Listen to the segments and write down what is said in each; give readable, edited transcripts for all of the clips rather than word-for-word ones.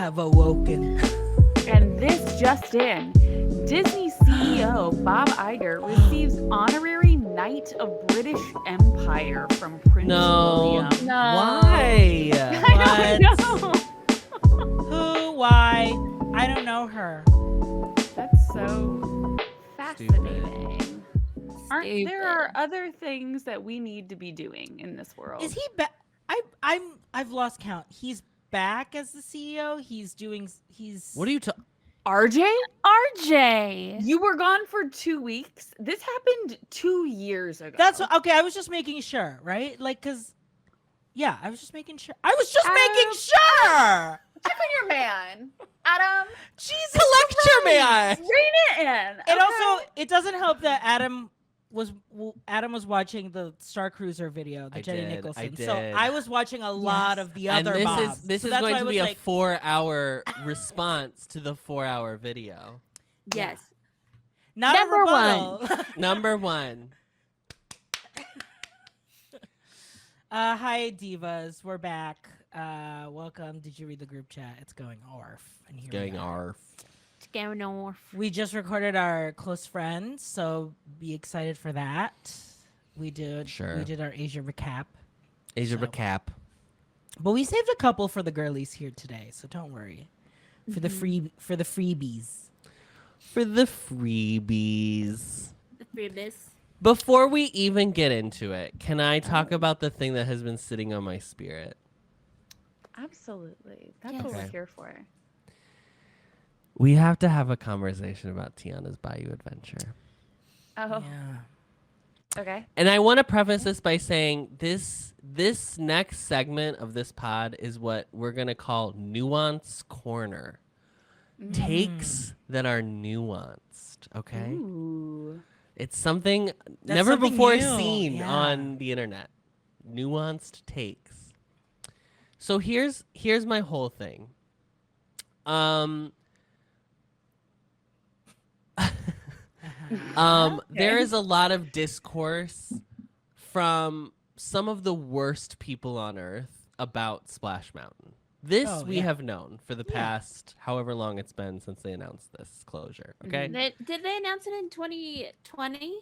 have awoken. And this just in. Disney CEO Bob Iger receives honorary Knight of British Empire from Prince William. No. Why? I don't know. Who? Why? I don't know her. That's so fascinating. There are other things that we need to be doing in this world. Is he back? I've lost count. He's back as the CEO. What are you talking? RJ? You were gone for 2 weeks. This happened 2 years ago. Okay. I was just making sure, right? Like, I was just making sure. I was just making sure. Check on your man, Adam. Jesus Collect your man. Rein it in. And also, it doesn't help that Adam was watching the Star Cruiser video, the Jenny Nicholson. So I was watching a lot of the other Bobs. This is going to be a 4-hour response to the 4-hour video. Yes. Not Number a rebuttal. Number one. Hi, divas. We're back. Welcome. Did you read the group chat? It's going arf. And here Going arf. It's going off. We just recorded our close friends, so be excited for that. We did our Asia recap. Recap. But we saved a couple for the girlies here today, so don't worry. For the freebies. For the freebies. The freebies. Before we even get into it, can I talk about the thing that has been sitting on my spirit? Absolutely. That's what we're here for. We have to have a conversation about Tiana's Bayou Adventure. Oh. Yeah. Okay. And I want to preface this by saying this next segment of this pod is what we're going to call Nuance Corner. Takes that are nuanced, okay? Ooh. It's something That's never something before new. seen Yeah. on the internet. Nuanced takes. So here's my whole thing. There is a lot of discourse from some of the worst people on earth about Splash Mountain. This we have known for the past however long it's been since they announced this closure. Okay. Did they announce it in 2020?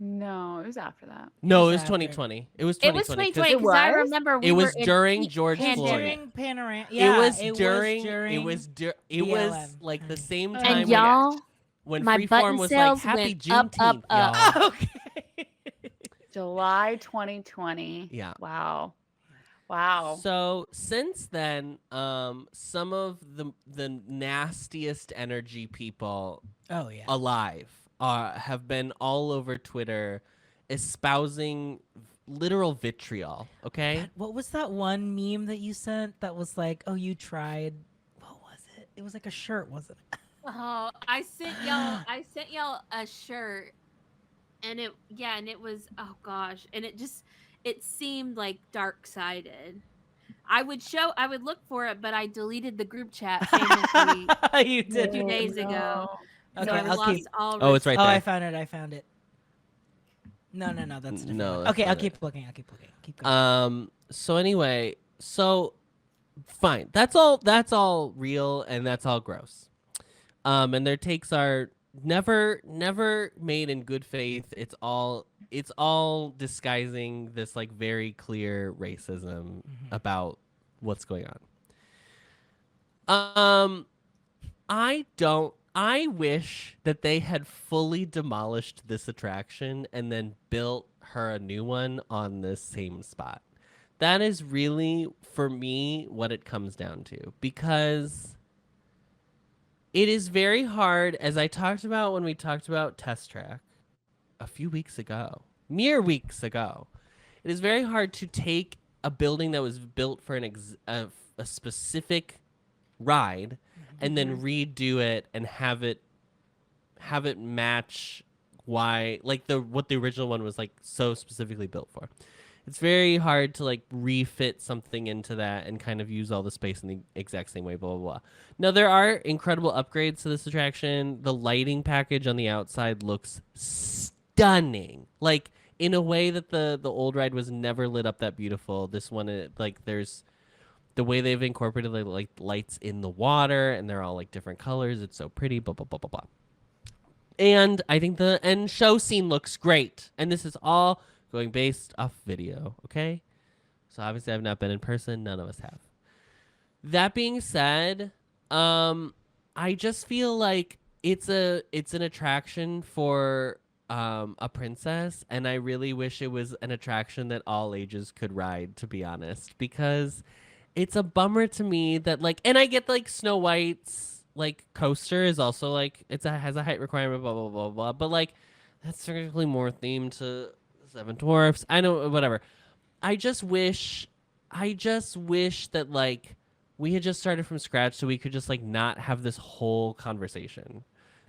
No, it was after that. No, it was after. 2020. It was It was 2020. 2020 because I remember It was were in during peak George pandemic. Floyd. During panorama. Yeah, It was BLM. like the same time And y'all, when my Freeform button was like sales Happy went up, Juneteenth, up. y'all. Okay. July 2020. Yeah. Wow. So since then, some of the nastiest energy people alive have been all over Twitter espousing literal vitriol. Okay. What was that one meme that you sent that was like, "Oh, you tried"? What was it? It was like a shirt, wasn't it? Oh, I sent y'all a shirt, and it was, oh gosh, and it seemed like dark-sided. I would look for it, but I deleted the group chat famously You did 2 days ago. Okay, So I I'll lost keep. all. Oh, it's right Oh, there. I found it. No, that's a different No, one. that's Okay, not I'll it. keep looking. Keep going. So anyway, fine. That's all real and that's all gross. And their takes are never made in good faith. It's all disguising this like very clear racism about what's going on. I wish that they had fully demolished this attraction and then built her a new one on this same spot. That is really, for me, what it comes down to. Because it is very hard, as I talked about when we talked about Test Track a few weeks ago, mere weeks ago. It is very hard to take a building that was built for a specific ride and then redo it and have it match what the original one was like so specifically built for. It's very hard to like refit something into that and kind of use all the space in the exact same way, blah, blah, blah. Now, there are incredible upgrades to this attraction. The lighting package on the outside looks stunning. Like, in a way that the old ride was never lit up that beautiful. This one, there's the way they've incorporated like lights in the water, and they're all like different colors. It's so pretty. Blah blah blah blah blah. And I think the end show scene looks great. And this is all going based off video. Okay, so obviously I've not been in person. None of us have. That being said, I just feel like it's an attraction for a princess, and I really wish it was an attraction that all ages could ride, to be honest, because it's a bummer to me that like, and I get like Snow White's like coaster is also like has a height requirement, blah blah blah blah, but like that's technically more themed to Seven Dwarfs. I know, whatever. I just wish that like we had just started from scratch so we could just like not have this whole conversation.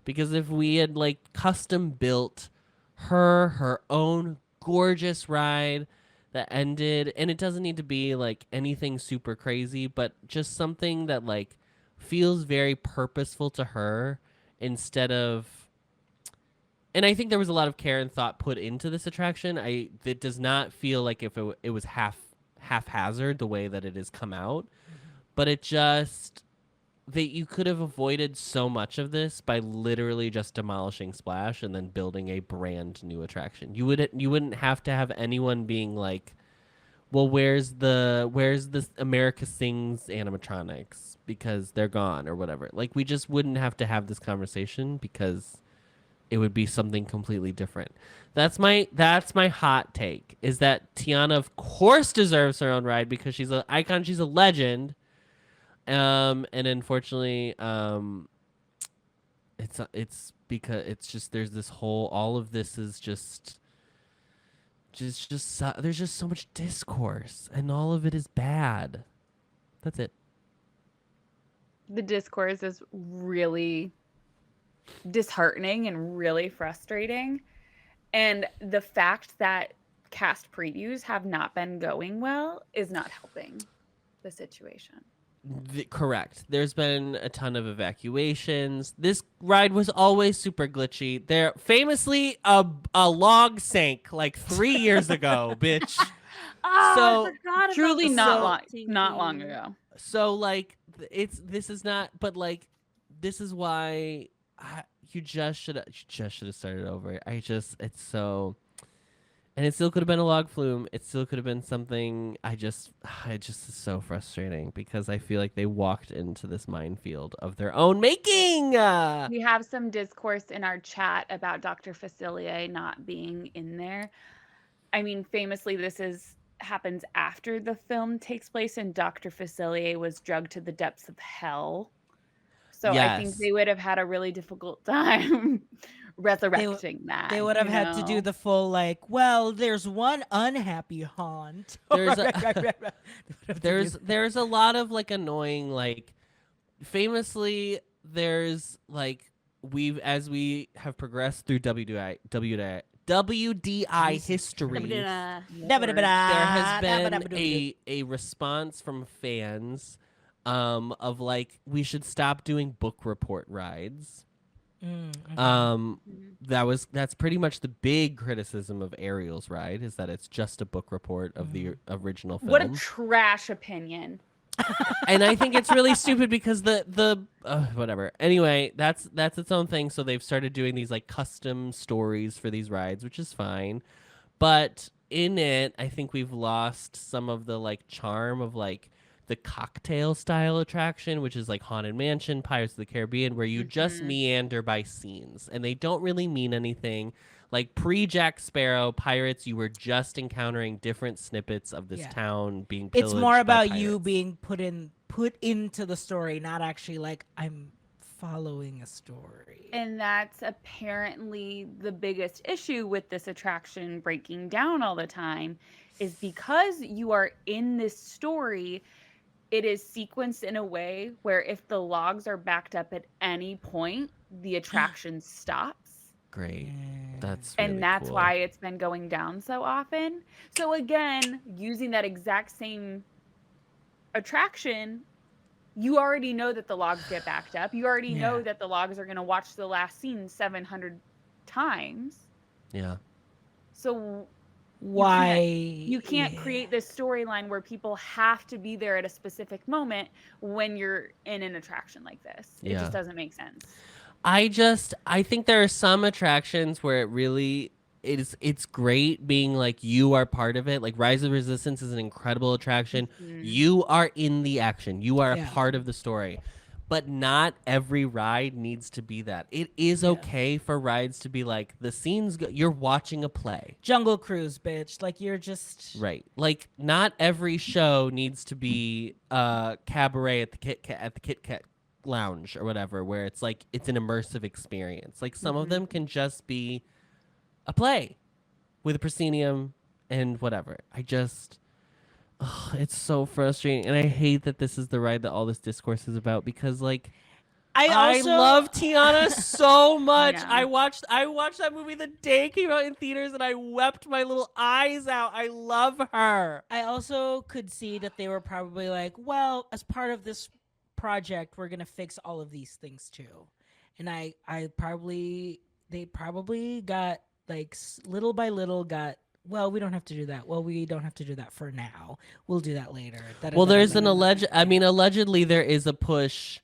Because if we had like custom built her own gorgeous ride that ended, and it doesn't need to be like anything super crazy, but just something that like feels very purposeful to her instead of, and I think there was a lot of care and thought put into this attraction. It does not feel like if it was haphazard the way that it has come out, but it just, that you could have avoided so much of this by literally just demolishing Splash and then building a brand new attraction. You wouldn't have to have anyone being like, well, where's the America Sings animatronics because they're gone or whatever. Like, we just wouldn't have to have this conversation because it would be something completely different. That's my hot take, is that Tiana of course deserves her own ride because she's an icon, she's a legend. And unfortunately, it's because it's just, there's this whole, all of this is just there's just so much discourse and all of it is bad. That's it. The discourse is really disheartening and really frustrating. And the fact that cast previews have not been going well is not helping the situation. Correct. There's been a ton of evacuations. This ride was always super glitchy. There, famously, a log sank like 3 years ago, bitch. Oh, So, I forgot Truly about not long ago. So like, this is not, but like, this is why you just should have started over. It's so. And it still could have been a log flume. It still could have been something. It just is so frustrating because I feel like they walked into this minefield of their own making. We have some discourse in our chat about Dr. Facilier not being in there. I mean, famously, happens after the film takes place, and Dr. Facilier was drugged to the depths of hell. So yes. I think they would have had a really difficult time resurrecting that. They would have had to do the full like, well, there's one unhappy haunt. There's a lot of like annoying, like, famously there's like, as we have progressed through WDI history, there has been a response from fans of like, we should stop doing book report rides. That's pretty much the big criticism of Ariel's ride, is that it's just a book report of the original film. What a trash opinion. And I think it's really stupid because the whatever. Anyway, that's its own thing. So they've started doing these like custom stories for these rides, which is fine. But in it, I think we've lost some of the like charm of like the cocktail style attraction, which is like Haunted Mansion, Pirates of the Caribbean, where you just meander by scenes and they don't really mean anything. Like pre-Jack Sparrow Pirates, you were just encountering different snippets of this town being pillaged. It's more about you being put into the story, not actually like I'm following a story. And that's apparently the biggest issue with this attraction breaking down all the time, is because you are in this story, it is sequenced in a way where if the logs are backed up at any point, the attraction stops. Great. That's really and that's cool. why it's been going down so often. So again, using that exact same attraction, you already know that the logs get backed up. You already know that the logs are going to watch the last scene 700 times. Yeah. So Why? You can't create this storyline where people have to be there at a specific moment when you're in an attraction like this. It just doesn't make sense. I think there are some attractions where it really it's great being like you are part of it. Like Rise of Resistance is an incredible attraction. You are in the action. You are a part of the story. But not every ride needs to be that. It is okay for rides to be like the scene's you're watching a play. Jungle Cruise, bitch. Like you're just right. Like not every show needs to be cabaret at the Kit Kat lounge or whatever, where it's like it's an immersive experience. Like some of them can just be a play with a proscenium and whatever. It's so frustrating, and I hate that this is the ride that all this discourse is about because like I love Tiana so much. Yeah. I watched that movie the day it came out in theaters and I wept my little eyes out. I love her. I also could see that they were probably like, well, as part of this project, we're gonna fix all of these things too. And they probably got like little by little got, well, we don't have to do that. Well, we don't have to do that for now. We'll do that later. Well, there's an allegedly there is a push.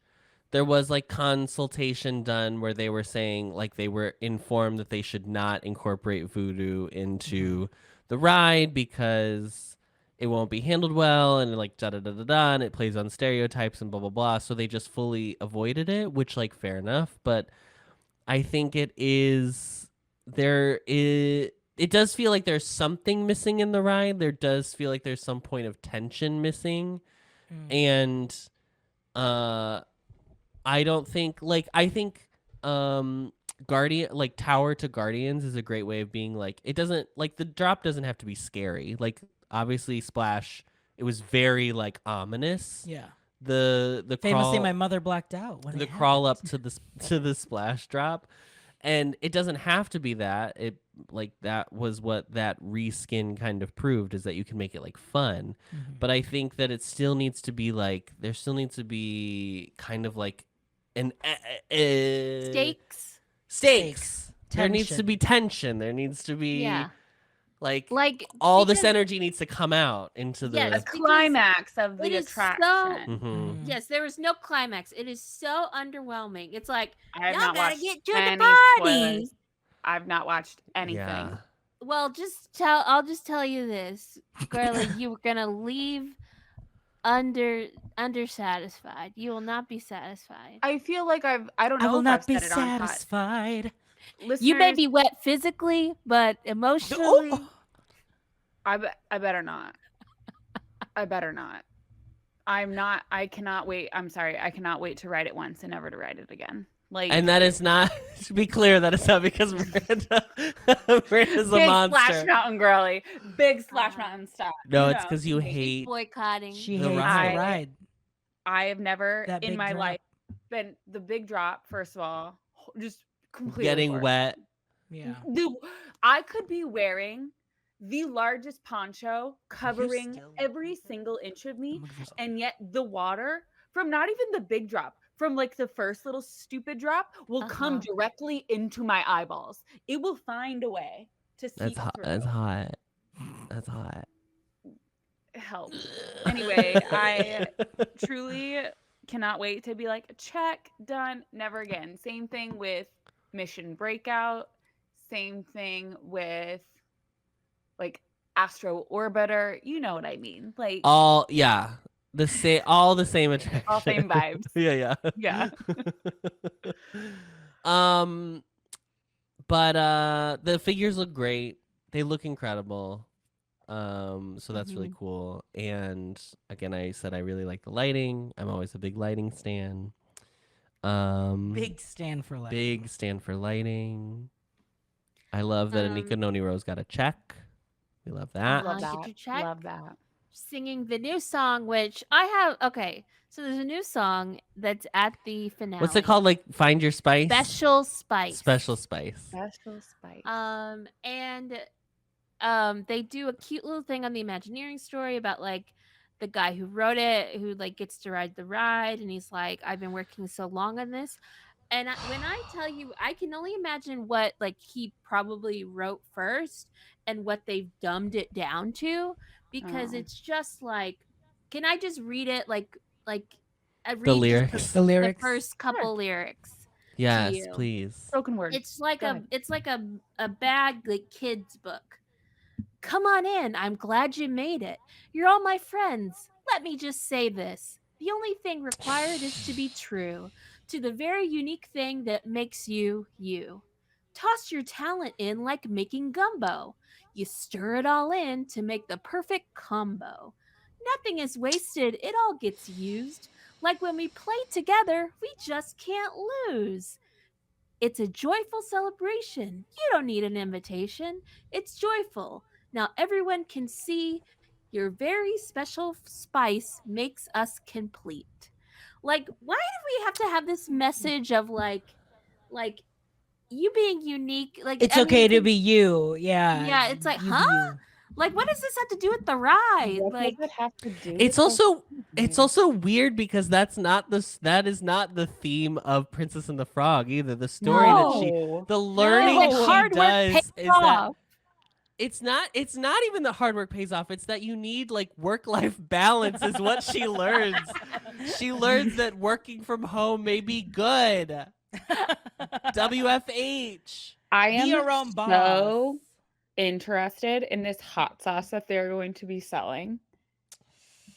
There was like consultation done where they were saying like they were informed that they should not incorporate voodoo into the ride because it won't be handled well and like da da da da da and it plays on stereotypes and blah blah blah. So they just fully avoided it, which like fair enough. But I think it does feel like there's something missing in the ride. There does feel like there's some point of tension missing. And I don't think I think Guardian like Tower to Guardians is a great way of being like it doesn't like the drop doesn't have to be scary. Like obviously Splash, it was very like ominous. Yeah. The famously crawl, my mother blacked out when the crawl up to the splash drop. And it doesn't have to be that. It like that was what that reskin kind of proved is that you can make it like fun. But I think that it still needs to be like there still needs to be kind of like an Stakes. There needs to be tension. There needs to be like all this because- energy needs to come out into the The climax of the it is attraction. Yes, there is no climax. It is so underwhelming. It's like I have y'all not gotta watched get to any the party. spoilers. I've not watched anything. Yeah. Well, I'll just tell you this, girlie, you're gonna leave undersatisfied. You will not be satisfied. I feel like I don't know I will if not I've be said it on pod. satisfied. Listeners, You may be wet physically, but emotionally, I better not. I better not. I'm not. I cannot wait. I'm sorry. I cannot wait to ride it once and never to ride it again. Like, and that is not to be clear. That is not because Miranda's a big monster. Splash Mountain girly, big Splash Mountain stuff. No, it's because you hate. boycotting. She The hates ride. the ride. I have never That in big my drop. life been the big drop. First of all, just completely Getting horrible. wet. Yeah. I could be wearing the largest poncho covering still- every single inch of me, I'm looking for and yet the water from not even the big drop, from like the first little stupid drop, will come directly into my eyeballs. It will find a way to seep That's hot. through. That's hot. That's hot. Help. Anyway, I truly cannot wait to be like, check, done, never again. Same thing with Mission Breakout. Same thing with like Astro Orbiter. You know what I mean? Like All the same attraction. all same vibes. Yeah. Yeah. But the figures look great. They look incredible. So that's really cool. And again, I said I really like the lighting. I'm always a big lighting stan. Big stand for life. Big stand for lighting. I love that Anika Noni Rose got a check. We love that. Love Get that. your check. Love that. Singing the new song, which I have. Okay, so there's a new song that's at the finale. What's it called? Like Find Your Spice? Special Spice. Special Spice. Special spice. And they do a cute little thing on the Imagineering story about like the guy who wrote it, who like gets to ride the ride, and he's like, I've been working so long on this. And when I tell you, I can only imagine what like he probably wrote first and what they've dumbed it down to, because Oh. it's just like, can I just read it like I The read just lyrics. The the lyrics. first couple lyrics to Yes, you? please. Spoken word. It's like Go a ahead. it's like a bad like kids book. Come on in. I'm glad you made it. You're all my friends. Let me just say this. The only thing required is to be true to the very unique thing that makes you you. Toss your talent in like making gumbo. You stir it all in to make the perfect combo. Nothing is wasted, it all gets used. Like when we play together, we just can't lose. It's a joyful celebration. You don't need an invitation. It's joyful. Now everyone can see your very special spice makes us complete. Like, why do we have to have this message of like you being unique? Like, It's I mean, okay it's to be you. Yeah. yeah, it's like, You huh? be you. Like, what does this have to do with the ride? What Like, does it have to do? It's with also the it's also weird because that is not the theme of Princess and the Frog either. The story that she No. the learning like No. she hard work does pays is that off. it's not even the hard work pays off. It's that you need like work-life balance is what she learns. She learns that working from home may be good. WFH. I Be am your own so boss. interested in this hot sauce that they're going to be selling.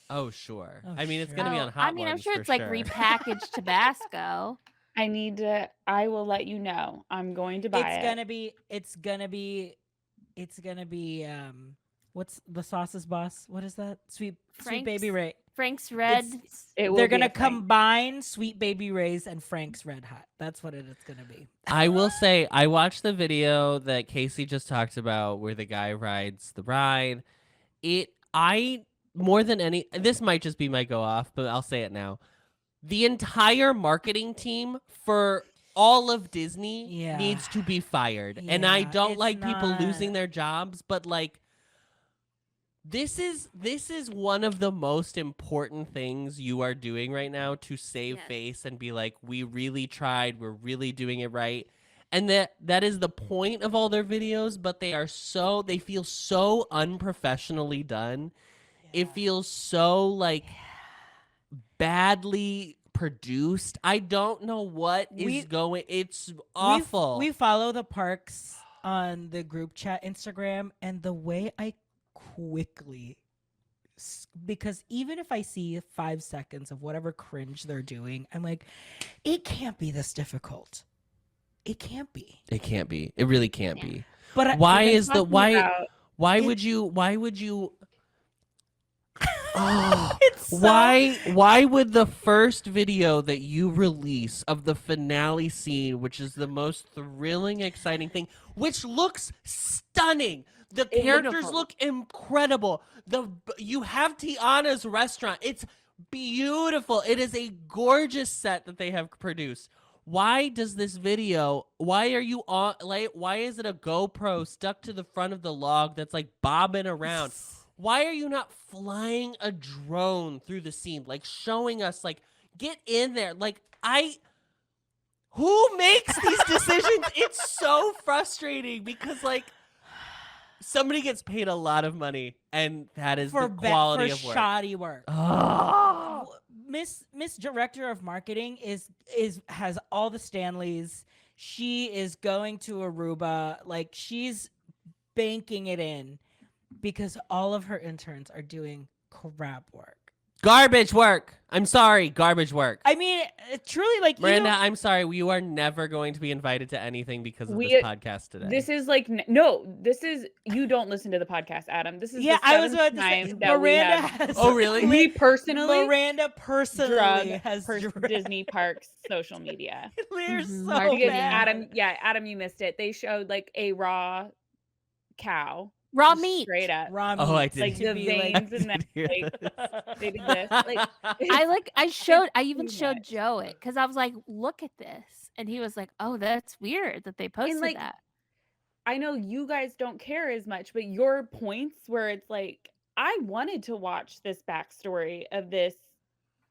Oh, sure. Oh, I mean, it's going to be sure. on Hot I mean, I'm Ones sure for it's like sure. repackaged Tabasco. I will let you know. I'm going to buy It's it. gonna be what's the sauce's boss? What is that? Sweet Baby Frank's- Ray. Frank's Red. It will They're be gonna a thing. combine Sweet Baby Ray's and Frank's Red Hot. That's what it's gonna be. I will say, I watched the video that Casey just talked about where the guy rides the ride. More than any, this might just be my go off, but I'll say it now. The entire marketing team for all of Disney Yeah. needs to be fired. And I Yeah, don't it's like people not- losing their jobs, but like, this is one of the most important things you are doing right now to save Yes. face and be like, we really tried, we're really doing it right. And that is the point of all their videos, but they feel so unprofessionally done. It Yeah. feels so like badly produced. I don't know what is going. It's awful. We follow the parks on the group chat Instagram, and the way I quickly, because even if I see 5 seconds of whatever cringe they're doing, I'm like, it can't be this difficult. It can't be. It can't be. It really can't be. But Why We've been is the talking why? about- Why it- would you? Why would you? Oh, It's so- why would the first video that you release of the finale scene, which is the most thrilling, exciting thing, which looks stunning, the characters Beautiful. look incredible. You have Tiana's restaurant. It's beautiful. It is a gorgeous set that they have produced. Why does this video? Why are you on? Like, why is it a GoPro stuck to the front of the log that's like bobbing around? Why are you not flying a drone through the scene, like showing us, like, get in there? Like, who makes these decisions? It's so frustrating because, like, somebody gets paid a lot of money, and that is the quality of work. shoddy work. Oh. Miss Director of Marketing has all the Stanleys. She is going to Aruba. Like, she's banking it in because all of her interns are doing crap work. Garbage work. I'm sorry, garbage work. I mean, truly, like, Miranda, I'm sorry. You are never going to be invited to anything because of We- this podcast today. This is like no. This is you don't listen to the podcast, Adam. This is yeah, the I was seventh about to say, time that we Miranda have has. Oh, really? me personally Miranda personally drug has dragged- Disney Parks social media. They're Mhm. so Marketing. Because bad. Adam, you missed it. They showed like a raw cow, Raw just meat. straight up. Raw Oh, I meat did. Like to the be veins and that. They did this. Like I even too showed much. Joe it because I was like, look at this. And he was like, oh, that's weird that they posted like, that. I know you guys don't care as much, but your points where it's like, I wanted to watch this backstory of this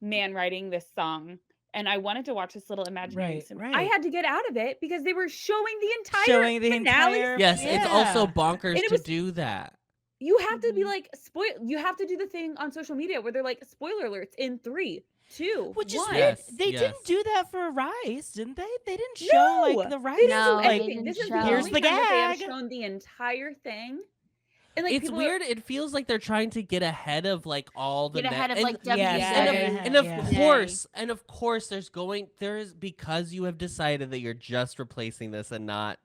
man writing this song and I wanted to watch this little imaginary Right, I right. had to get out of it because they were showing the entire Showing the finale. entire Yes, it's also yeah. bonkers And it to was do that. you have to be Mhm. like you have to do the thing on social media where they're like spoiler alerts in 3, 2, Which is 1. weird. Yes, They yes. didn't do that for Rise, didn't they? They didn't show like No, the they didn't Rise do No, they like anything. This didn't is the here's only the time that they have gag. shown the entire thing. And like It's people weird. It feels like they're trying to get ahead of like all the Get ahead of and, like Yes, Yeah, they're WCW. gonna and of yeah. course there's because you have decided that you're just replacing this and not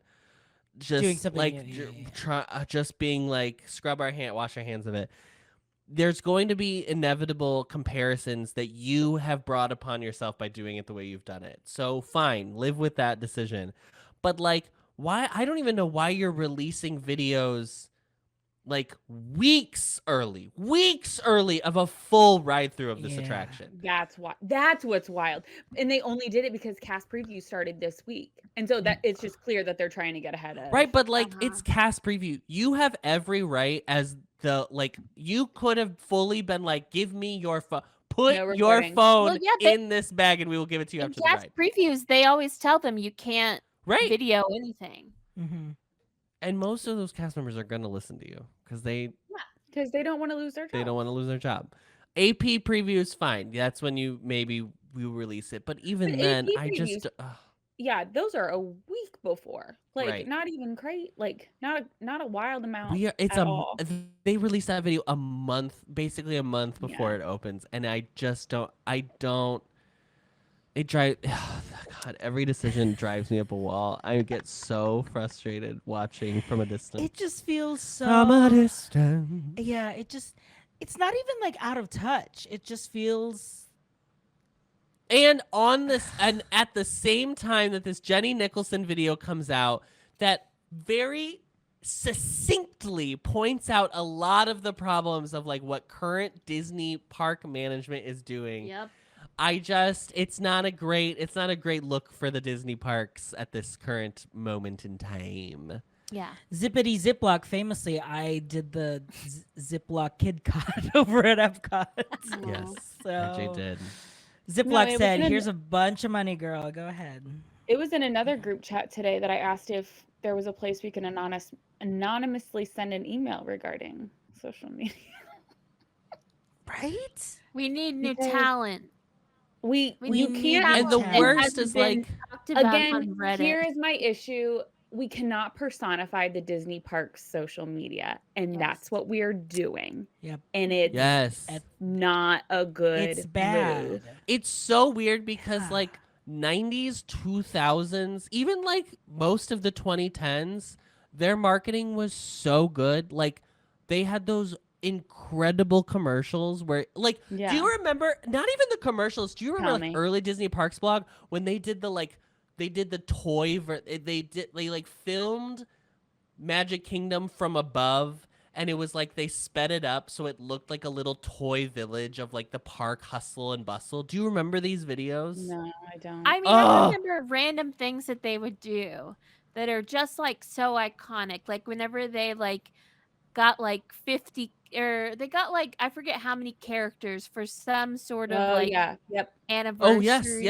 Doing just something like new, yeah. just being like wash our hands of it. There's going to be inevitable comparisons that you have brought upon yourself by doing it the way you've done it. So fine, live with that decision. But like, why? I don't even know why you're releasing videos like weeks early of a full ride through of this Yeah. attraction. that's what's wild. And they only did it because cast preview started this week. And so that it's just clear that they're trying to get ahead of Right, but like Uh-huh. it's cast preview. You have every right as the like you could have fully been like, give me your phone. Put No your recording. phone Well, yeah, they- in this bag and we will give it to you In after the cast ride. previews, they always tell them you can't Right. video anything. Mm-hmm. And most of those cast members are gonna listen to you because they because they don't want to lose their job. don't want to lose their job. AP preview is fine. That's when you maybe we release it. But even But then, AP I just previews- Yeah, those are a week before. Like Right. not even great. Like not a wild amount. it's at all. they released that video basically a month before Yeah. it opens, and I don't. It drives. God, every decision drives me up a wall. I get so frustrated watching from a distance. It just feels so From a distance. yeah, it's not even like out of touch. It just feels And on this, and at the same time that this Jenny Nicholson video comes out, that very succinctly points out a lot of the problems of like what current Disney park management is doing. Yep. It's not a great look for the Disney parks at this current moment in time. Yeah. Zippity Ziploc. Famously, I did the Ziploc Kid Cod over at Epcot. Yes, So RJ did. Ziploc it was said, in- "Here's a bunch of money, girl. Go ahead." It was in another group chat today that I asked if there was a place we can anonymously send an email regarding social media. Right? We need new Because- talent. We We can't need And the talent. worst hasn't is been like talked about on again, Reddit. here is my issue. We cannot personify the Disney parks social media, and Yes. that's what we're doing. Yep. And it's yes. not a good It's bad. move. It's so weird because Yeah. like 90s, 2000s, even like most of the 2010s, their marketing was so good. Like they had those incredible commercials where like Yeah. do you remember not even the commercials, do you remember Tell like me. early Disney Parks blog when they did the toy they like filmed Magic Kingdom from above, and it was like they sped it up so it looked like a little toy village of like the park hustle and bustle. Do you remember these videos? No, I don't. I mean, I Ugh. remember random things that they would do that are just like so iconic. Like whenever they like got like 50 or they got like I forget how many characters for some sort of Oh like yeah, yep. Oh yes, anniversary.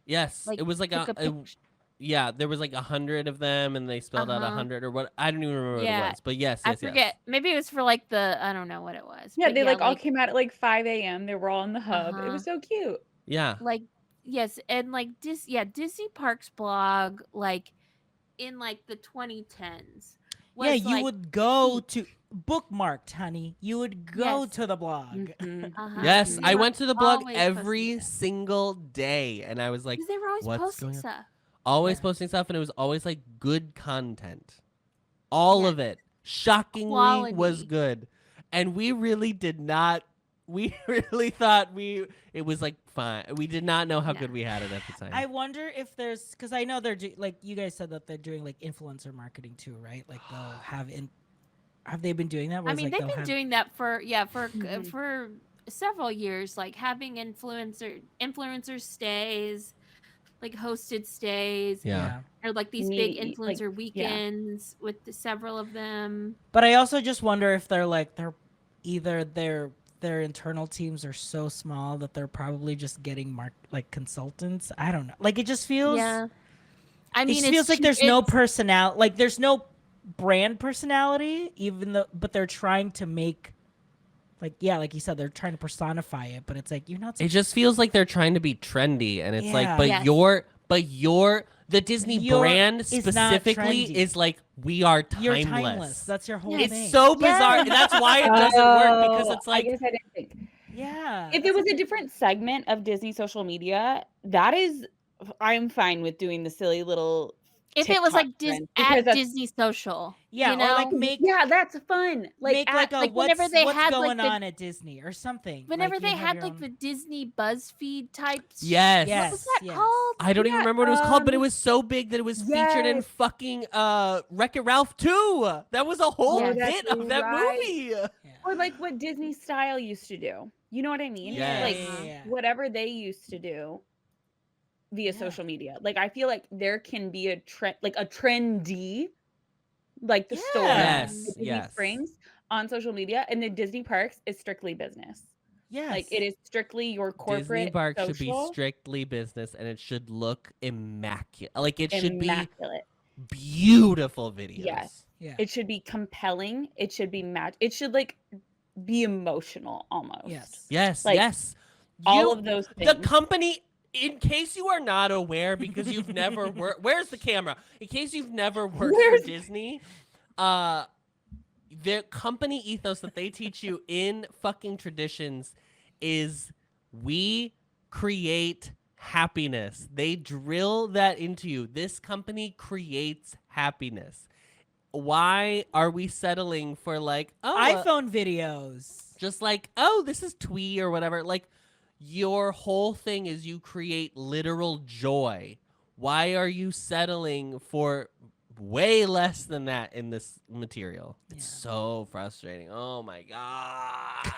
yes. Like, It was like took a picture. yeah, there was like 100 of them, and they spelled out Uh-huh. 100 or what. I don't even remember what Yeah, it was, but yes, I yes, forget. yes. Maybe it was for like the I don't know what it was. Yeah, but they like all came out at like 5 a.m. They were all in the hub. It Uh-huh. was so cute. Yeah, like yes, and like Disney Parks blog like in like the 2010s. Yeah, was, you like, would go peak. to bookmarked, honey. You would go Yes. to the blog. Mhm. Uh-huh. yes. They I were went to the blog always every posting stuff. single day, and I was like, Because they were always what's posting going on? stuff. always Yeah. posting stuff, and it was always like good content. All Yeah. of it, shockingly, was Quality. good, and we really did not. We really thought it was like fine. We did not know how Yeah. good we had it at the time. I wonder if there's because I know they're like you guys said that they're doing like influencer marketing too, right? Like they'll have they been doing that? Where I it's mean, like they've they'll been have- doing that for Mhm. for several years, like having influencer stays, like hosted stays, yeah. or like these big Neat, influencer weekends with several of them. But I also just wonder if they're either their internal teams are so small that they're probably just getting like consultants. I don't know. Like it just feels. Yeah. I It mean, just feels like there's no it's personality. Like there's no brand personality, even though. But they're trying to make. Like yeah, like you said, they're trying to personify it, but it's like you're not. It just feels like they're trying to be trendy, and it's like, Yeah. but Yes. the Disney Your brand is not specifically trendy. is like, we are You're timeless. timeless. That's your whole Yes. thing. It's so bizarre. That's why it doesn't work, because it's I like, guess I didn't think. yeah. If it was a different segment of Disney social media, I'm fine with doing the silly little. if it was TikTok like trend, at because that's- Disney Social. Yeah, you know? or like make Yeah, that's fun. make like a like, whenever what's they what's had, like, going the- on at Disney or something. Whenever Like, they you have had your like own- the Disney BuzzFeed types. yes. Yes. What was that yes. called? I don't even Yeah, remember what it was called, but it um, was so big that it was featured in yes. fucking Wreck-It Ralph 2. That was a whole Oh, bit that's of that right. movie. Yeah. Or like what Disney Style used to do. You know what I mean? Yes. Like Yeah. whatever they used to do via Yeah. social media. Like I feel like there can be a trend, like a trendy, like the store, Yeah. Yes, Disney yes. Springs on social media, and the Disney parks is strictly business. Yes. Like it is strictly your corporate Disney Park should be social, strictly business, and it should look immaculate. Like, it should be immaculate. beautiful videos. Yes. Yeah. It should be compelling. It should be it should like be emotional almost. Yes. Yes, Like, yes. All You- of those the things. company, in case you are not aware, because you've never worked, where's the camera? In case you've never worked Where's- for Disney, the company ethos that they teach you in fucking traditions is, we create happiness. They drill that into you. This company creates happiness. Why are we settling for like, iPhone videos. just like, oh, this is twee or whatever? Like, your whole thing is you create literal joy. Why are you settling for way less than that in this material? It's Yeah. so frustrating. Oh my god.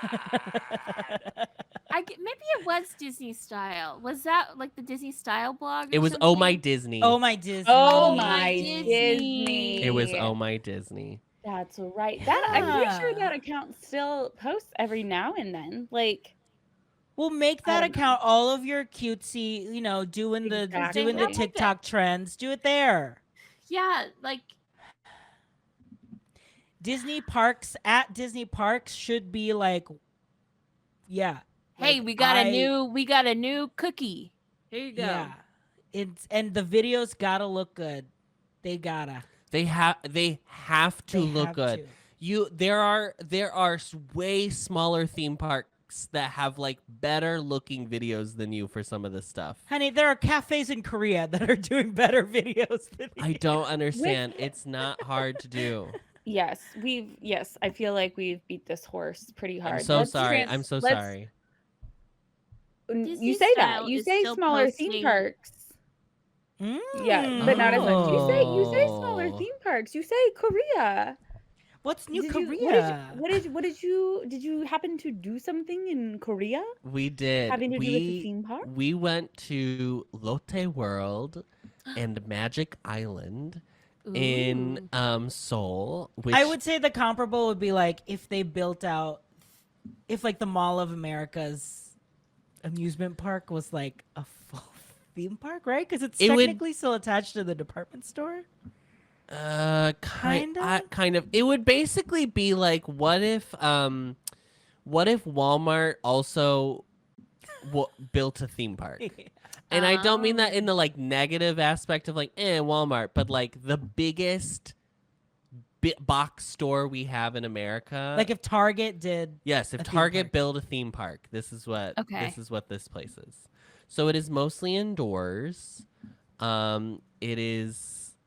Maybe it was Disney Style. Was that like the Disney Style blog? It or was something? Oh My Disney. Oh my Disney. Oh Oh my my Disney. It was Oh My Disney. That's right. That I'm pretty sure Yeah. that account still posts every now and then. Like Well, make I that don't know. account all of your cutesy, doing the Exactly. doing the Have, like, TikTok trends. Do it there. Yeah, like Disney parks at Disney parks should be like, yeah. hey, like, we got a new cookie. Here you go. Yeah, and the videos gotta look good. They gotta. They have to They look have good. to. There are way smaller theme parks that have like better looking videos than you for some of this stuff. Honey, there are cafes in Korea that are doing better videos than I you. don't understand. It's not hard to do. yes, I feel like we've beat this horse pretty hard. I'm so Let's sorry. trans- I'm so let's- sorry. You Disney say that. Style You is say still smaller theme posting- parks. Yeah, but not as much. You say smaller Oh. theme parks. You say Korea. What's New Did Korea? Did you happen to do something in Korea We did. having to do with the theme park? We went to Lotte World and Magic Island in Seoul. Which I would say the comparable would be like if they built out, if like the Mall of America's amusement park was like a full theme park, right? Because it's It would- technically still attached to the department store. kind of. It would basically be like, what if Walmart also built a theme park? And I don't mean that in the like negative aspect of like Walmart, but like the biggest box store we have in America. Like if Target did. Yes, if a theme Target park. built a theme park, this is what this place is. So it is mostly indoors.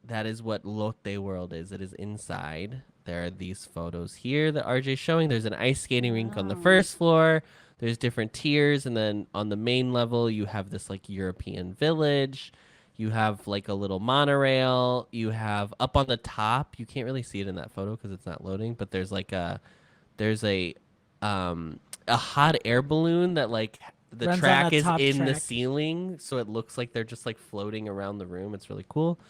That is what Lotte World is. It is inside. There are these photos here that RJ's showing. There's an ice skating rink on the first floor. There's different tiers, and then on the main level you have this like European village. You have like a little monorail. You have up on the top. You can't really see it in that photo because it's not loading. But there's like a hot air balloon that like the Runs on track a is top in the track. ceiling, so it looks like they're just like floating around the room. It's really cool.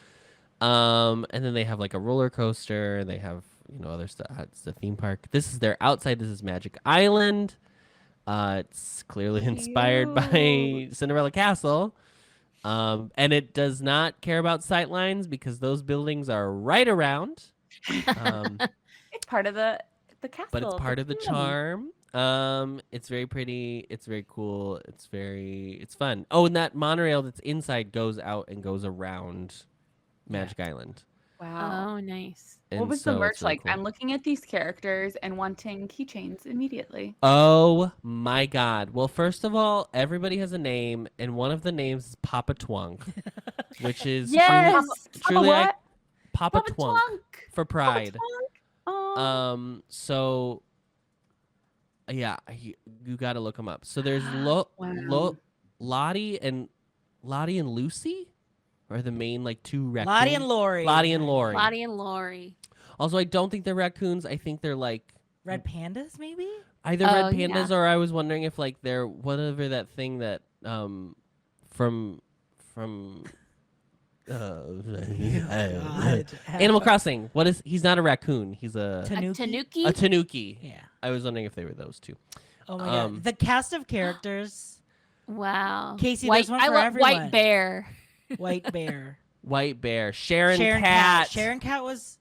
And then they have like a roller coaster. They have other stuff. It's a theme park. This is their outside. This is Magic Island. It's clearly inspired by Cute. Cinderella Castle. And it does not care about sight lines because those buildings are right around. It's part of the castle. But it's part of the kingdom. charm. It's very pretty. It's very cool. It's fun. Oh, and that monorail that's inside goes out and goes around Magic Island. Wow. Oh, nice. And What was the so merch it's really like? cool. I'm looking at these characters and wanting keychains immediately. Oh my God. Well, first of all, everybody has a name, and one of the names is Papa Twunk, which is Yes. truly what? Papa Papa Twunk Twunk. for pride. Oh. So yeah, you got to look them up. So there's Wow. Lottie and Lucy are the main like two raccoons. Lottie and Lorry. Lottie and Lorry. Lottie and Lori. Also, I don't think they're raccoons. I think they're like Red pandas, maybe? either Oh, red pandas yeah. or I was wondering if like they're whatever that thing that from God. Animal Crossing. What is he's not a raccoon. He's a Tanuki? a tanuki. Yeah. I was wondering if they were those two. Oh my god. The cast of characters. Wow. Casey, White, there's one I for love everyone. White Bear. White Bear. White Bear. Sharon Cat. Cat. Sharon Cat was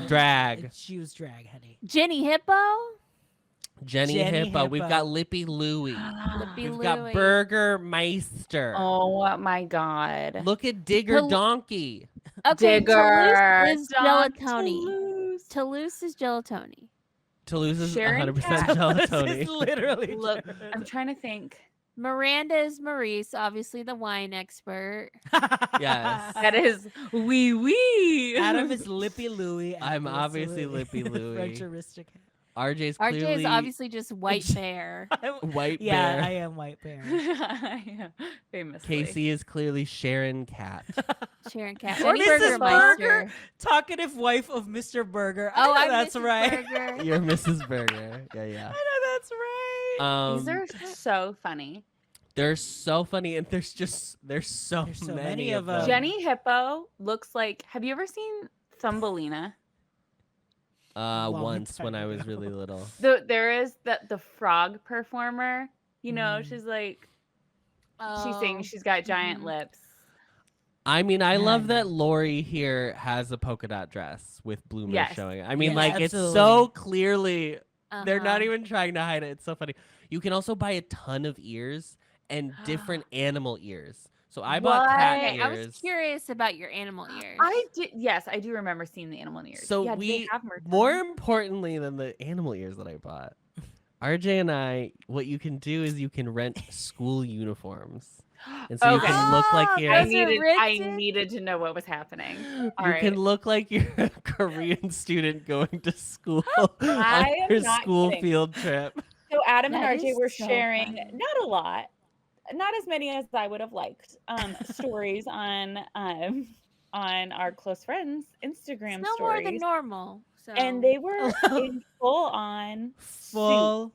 Drag. She was drag, honey. Jenny Hippo. Jenny Jenny Hippo. We've Hippo. got Lippy Louie. Lippy We've got Louie. Burger Meister. Oh my God. Look at Digger Pel- Donkey. Okay, Digger. Toulouse is Don gelatoni. Toulouse. Toulouse is gelatoni. Toulouse is Sharon 100% Cat. This gelatoni. is literally Look, Jared. I'm trying to think. Miranda is Maurice, obviously the wine expert. Yes. That is wee. Adam is Lippy Louie. and I'm Melissa obviously Lippy the Louie. French aristocrat. RJ's RJ clearly is obviously just White Bear. White Yeah, Bear. I am White Bear. Yeah, famously. Casey is clearly Sharon Cat. Sharon Cat. Or Eddie Mrs. Burger Burger? Meister. Talkative wife of Mr. Burger. I know I'm that's Mrs. right. Burger. You're Mrs. Burger. Yeah. I know that's right. These are so funny. They're so funny, and there's so There's so many of of them. them. Jenny Hippo looks like. Have you ever seen Thumbelina? Long Once when time I was ago. really little. There is the frog performer. You know, Mm. she's like she's Oh. saying she's got giant Mhm. lips. I mean, I love Yeah. that Lori here has a polka dot dress with bloomers Yes. showing. I mean, Yes, like it's so absolutely. clearly they're not Uh-huh. even trying to hide it. It's so funny. You can also buy a ton of ears and different animal ears. So I bought cat What? Okay, I was ears. curious about your animal ears. I did. Yes, I do remember seeing the animal ears. So yeah, we they have merch on more them? importantly than the animal ears that I bought, RJ and I, what you can do is you can rent school uniforms. And so you Okay. can look like Oh, you're I those are rented? needed to know what was happening. you All right. can look like you're a Korean student going to school I on am your not school kidding. field trip. So Adam That and RJ is were so sharing funny. not a lot, not as many as I would have liked, stories on our close friends Instagram It's no more stories, than normal. So. and they were in full on Full.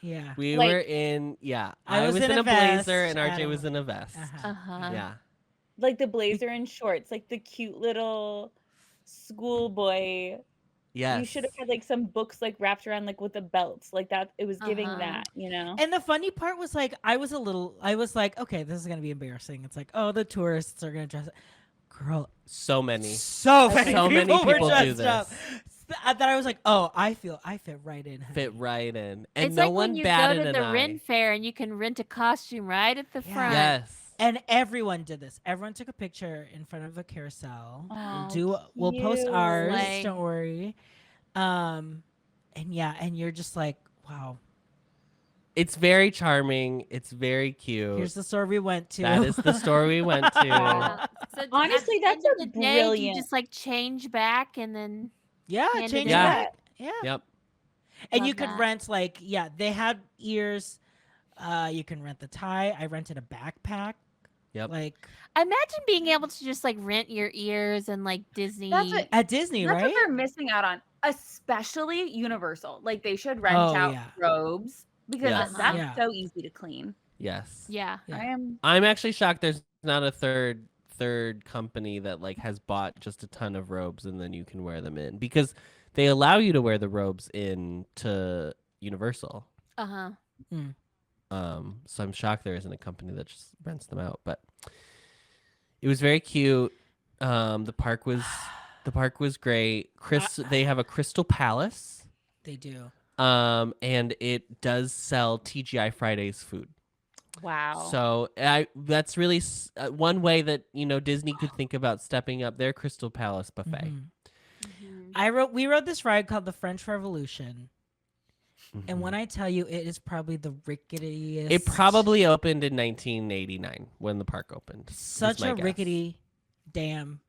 Yeah. We Like- were in, I I was was in in a a blazer vest, and RJ Adam- was in a vest. Uh-huh. Uh-huh. Yeah. like the blazer and shorts, like the cute little schoolboy. Yes. You should have had like some books like wrapped around like with the belts, like that. It was giving Uh-huh. that, you know. And the funny part was like, I was like, okay, this is going to be embarrassing. It's like, oh, the tourists are going to dress up. Girl, So many. so many So many people were people do dressed up. That I was like, oh, I fit right in. honey. Fit right in. And It's no like one when you go batted to an the eye. Ren Fair and you can rent a costume right at the Yeah. front. Yes. And everyone did this. Everyone took a picture in front of the carousel. Oh, We'll post cute. ours. Like- Don't worry. And yeah, and you're just like, wow. It's very charming. It's very cute. Here's the store we went to. That is the store we went to. Yeah. So at Honestly, the end that's of a the day, do you brilliant- just like change back and then yeah, Handed change it Yeah. back. Yeah. Yep. And Love you could that. rent like, yeah, they had ears. You can rent the tie. I rented a backpack. Yep. Like imagine being able to just like rent your ears and like Disney. That's what at Disney, That's right? what they're missing out on, especially Universal. Like they should rent Oh, out yeah. robes because Yes. that's Yeah. so easy to clean. Yes. Yeah. Yeah. I am. I'm actually shocked there's not a third company that like has bought just a ton of robes and then you can wear them in because they allow you to wear the robes in to Universal. Uh-huh. Mm. So I'm shocked there isn't a company that just rents them out. But it was very cute. The park was great. They have a Crystal Palace. They do. And it does sell TGI Fridays food. Wow. So that's really one way that Disney could think about stepping up their Crystal Palace buffet. Mhm. We rode this ride called the French Revolution, and when I tell you, it is probably the ricketiest. It probably opened in 1989 when the park opened. Such a guess. rickety damn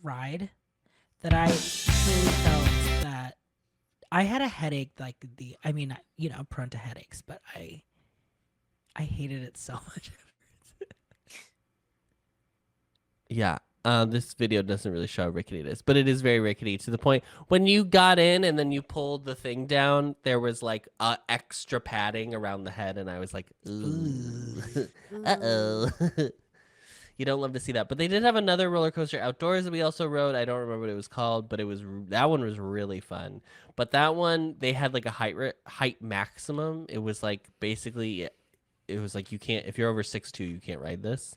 ride that I truly felt that I had a headache. I'm prone to headaches, but I hated it so much. Yeah. This video doesn't really show how rickety it is, but it is very rickety to the point when you got in and then you pulled the thing down, there was like extra padding around the head, and I was like, ooh. Uh-oh. You don't love to see that. But they did have another roller coaster outdoors that we also rode. I don't remember what it was called, but that one was really fun. But that one, they had like a height maximum. It was like basically, it was like you can't, if you're over 6'2", you can't ride this.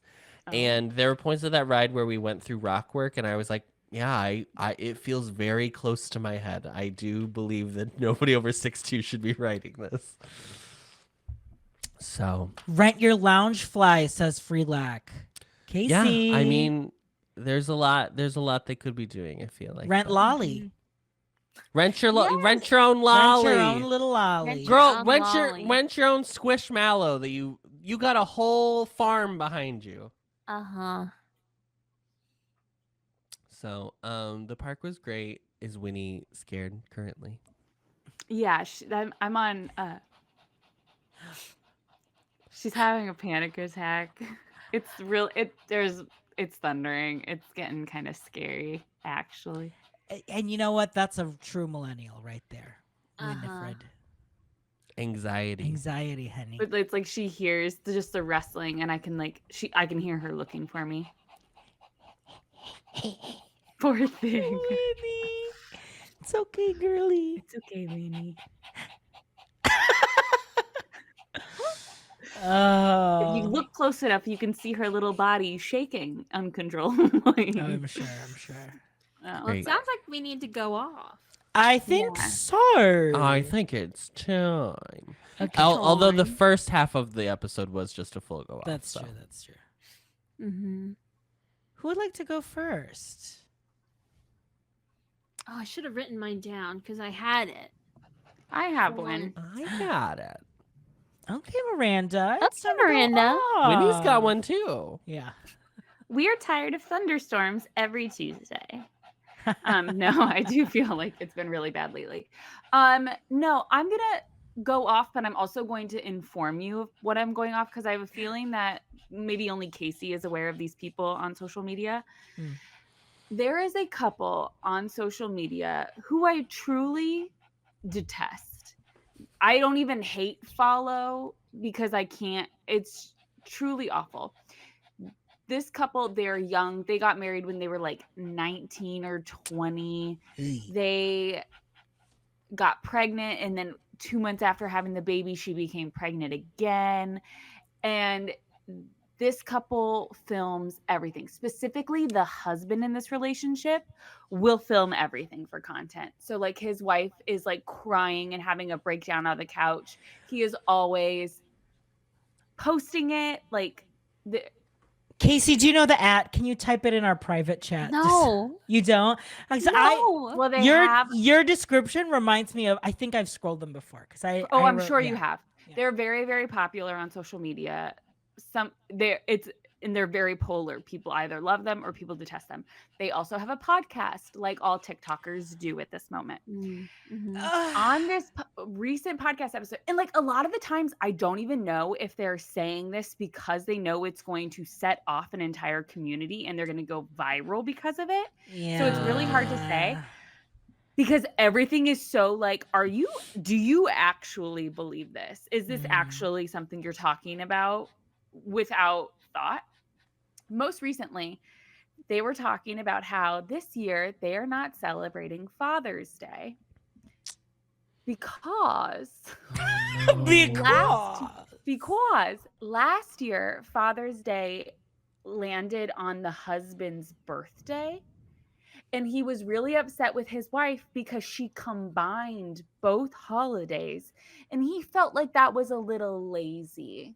Oh. And there were points of that ride where we went through rock work, and I was like, yeah, it feels very close to my head. I do believe that nobody over 6'2" should be riding this. So Rent your lounge fly, says Freelac. Casey. yeah, I mean, there's a lot they could be doing. I feel like Rent but- lolly. Rent your Yes. rent your own lolly. Rent your own little lolly. Rent your Girl, own rent lolly. your own squishmallow that you got a whole farm behind you. Uh-huh. So, the park was great. Is Winnie scared currently? Yeah, I'm on. She's having a panic attack. It's real. It's thundering. It's getting kind of scary, actually. And you know what? That's a true millennial right there. Uh-huh. Winifred. Anxiety. Anxiety, honey. But it's like she hears just the rustling, and I can hear her looking for me. Poor thing. Winnie. It's okay, girly. It's okay, Winnie. Oh. If you look close enough, you can see her little body shaking uncontrollably. I'm sure. Oh. Well, Great. it sounds like we need to go off. I think Yeah. so. I think it's time. Okay. Although the Time. first half of the episode was just a full go off. That's so. true. That's true. Mm-hmm. Who would like to go first? Oh, I should have written mine down because I had it. I have For one. I got it. Okay, Miranda. Okay, it's time to go Miranda. Winnie's got off. one too. Yeah. We are tired of thunderstorms every Tuesday. No, I do feel like it's been really bad lately. No, I'm gonna go off, but I'm also going to inform you of what I'm going off because I have a feeling that maybe only Casey is aware of these people on social media. Hmm. There is a couple on social media who I truly detest. I don't even hate follow because I can't. It's truly awful. This couple, they're young. They got married when they were like 19 or 20. They got pregnant, and then 2 months after having the baby, she became pregnant again. And this couple films everything. Specifically, the husband in this relationship will film everything for content. So like his wife is like crying and having a breakdown on the couch. He is always posting it like Casey, do you know the @ Can you type it in our private chat? No. You don't? 'Cause No. well they your have your description reminds me of. I think I've scrolled them before because I'm sure you have. Yeah. They're very, very popular on social media. They're very polar. People either love them or people detest them. They also have a podcast, like all TikTokers do at this moment. Mm-hmm. On this recent podcast episode, and like a lot of the times, I don't even know if they're saying this because they know it's going to set off an entire community and they're going to go viral because of it. Yeah. So it's really hard to say. Because everything is so like, do you actually believe this? Is this actually something you're talking about without thought? Most recently, they were talking about how this year they are not celebrating Father's Day. Because Because because last year Father's Day landed on the husband's birthday, and he was really upset with his wife because she combined both holidays, and he felt like that was a little lazy.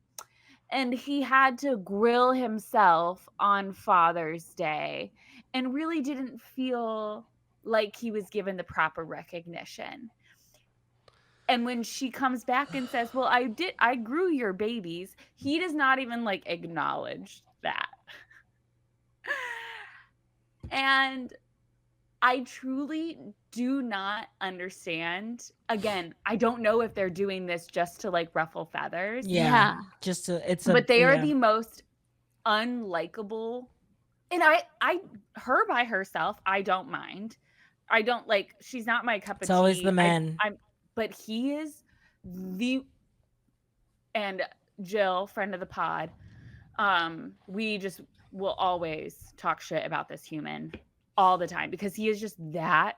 And he had to grill himself on Father's Day and really didn't feel like he was given the proper recognition. And when she comes back and says, "Well, I grew your babies," he does not even like acknowledge that. And I truly do not understand. Again, I don't know if they're doing this just to like ruffle feathers. yeah, just But they are yeah. the most unlikable. And her by herself, I don't mind. I don't like, she's not my cup of It's tea. always the men. But he is the, and Jill, friend of the pod, we just will always talk shit about this human all the time because he is just that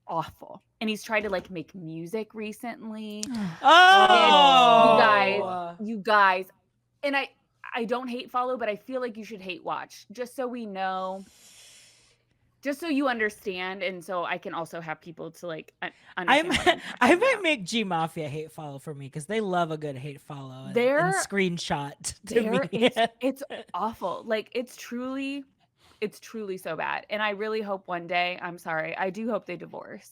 awful. And he's tried to like make music recently. Oh, You guys, and I don't hate follow, but I feel like you should hate watch just so we know, just so you understand, and so I can also have people to like understand. what I'm I talking might about. make G Mafia hate follow for me because they love a good hate follow and They're- screenshot to me. It's awful. Like it's truly so bad. And I really hope one day, I'm sorry, I do hope they divorce.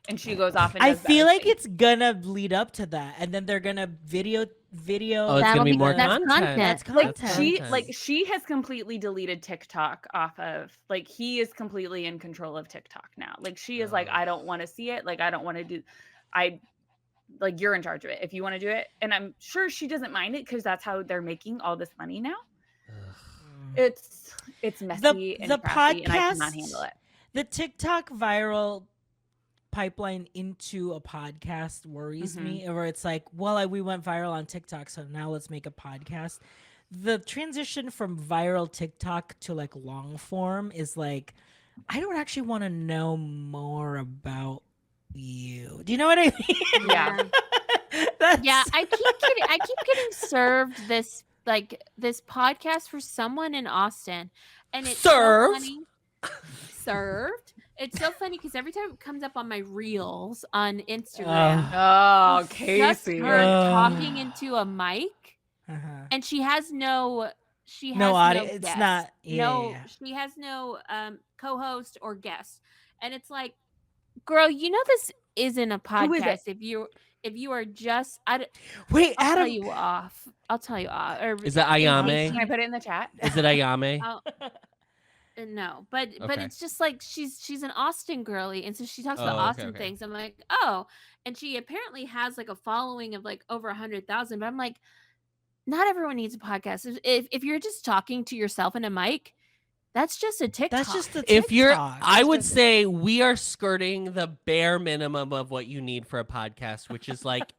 And she goes off and I does feel better like things. it's gonna lead up to that, and then they're gonna video. Oh, it's gonna be more that's content. That's like content. she has completely deleted TikTok off of, like, he is completely in control of TikTok now. Like she is like, I don't want to see it. Like I don't want to do, like, you're in charge of it if you want to do it. And I'm sure she doesn't mind it because that's how they're making all this money now. It's messy and the crappy, and I cannot podcast- handle it. The TikTok viral pipeline into a podcast worries me, where it's like, well, we went viral on TikTok, so now let's make a podcast. The transition from viral TikTok to like long form is like, I don't actually want to know more about you. Do you know what I mean? Yeah. Yeah, I keep getting served this podcast for someone in Austin, and it's Served? so funny. Served. It's so funny because every time it comes up on my reels on Instagram, Oh, it's just her talking into a mic, and she has no audio. It's guest. not. Yeah. She has no co-host or guest, and it's like, girl, you know this isn't a Who is podcast. If you are just, Wait, I'll Adam. tell you off. Or Is it Ayame? Can I put it in the chat? Is it Ayame? No, but Okay. it's just like she's an Austin girly, and so she talks about Oh, okay, Austin okay. things. I'm like, oh, and she apparently has like a following of like over 100,000. But I'm like, not everyone needs a podcast. If you're just talking to yourself in a mic, that's just a TikTok. That's just the TikTok. If you're, I would say we are skirting the bare minimum of what you need for a podcast, which is like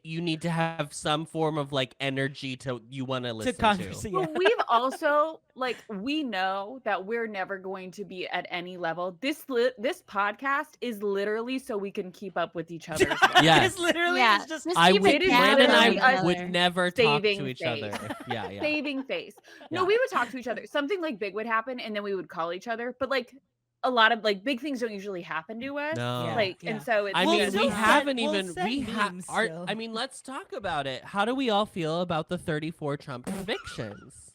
you need to have some form of like energy to you want to listen to. But we've also, like, we know that we're never going to be at any level. This podcast is literally so we can keep up with each other. Yes. It's literally Yeah. it's just Just I keep would, it Brandon and literally I us would never talk saving to each face. other. Yeah. Saving face. No, Yeah. we would talk to each other. Something like big would happen, and then we would call each other. But like a lot of like big things don't usually happen to us. No. Like, Yeah. and so it's I We'll mean, still we send- haven't we'll even send we have memes our. still. I mean, let's talk about it. How do we all feel about the 34 Trump convictions?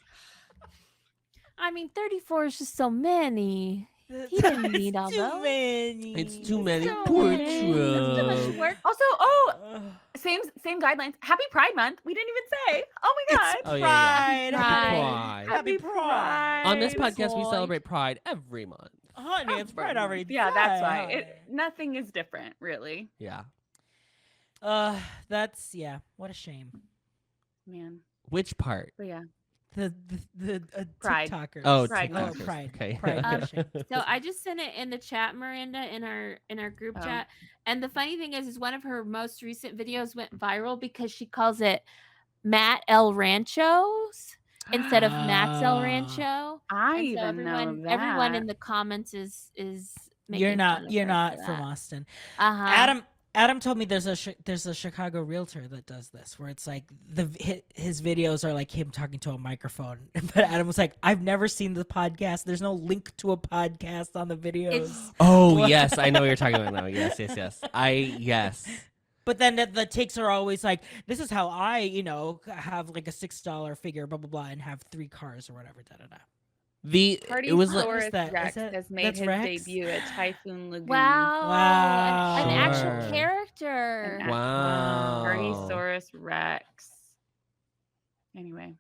I mean, 34 is just so many. He didn't need all too those. many. It's too many. So Poor many. That's too much Trump. work. also, same guidelines. Happy Pride Month. We didn't even say. Oh my god. Oh, yeah. Pride. Happy Pride. Pride. Happy Pride. On this podcast, we Boy. celebrate Pride every month. Honey, it's Pride already. Yeah, that's why. died. Nothing is different, really. Yeah. That's What a shame. Man. Which part? But yeah. The Pride. TikTokers. Oh, Pride TikTokers. Oh, Pride. Okay. Pride. Um, What a shame. So I just sent it in the chat, Miranda, in our group Oh. chat. And the funny thing is one of her most recent videos went viral because she calls it Matt El Ranchos instead of Matt's El Rancho. I And so even know that. everyone in the comments is making You're fun of not her for from that. Austin. Uh-huh. Adam, Adam told me there's a Chicago realtor that does this, where it's like his videos are like him talking to a microphone. But Adam was like, I've never seen the podcast. There's no link to a podcast on the videos. It's Oh What? yes, I know what you're talking about now. Yes. Yes. But then the takes are always like, this is how I, have like a $6 figure, blah blah blah, and have 3 cars or whatever. Da da da. It was like, What is Partysaurus that? Is Rex that- has made that's his Rex? debut at Typhoon Lagoon. wow, an Sure. actual character. An wow. Partysaurus Rex. Anyway,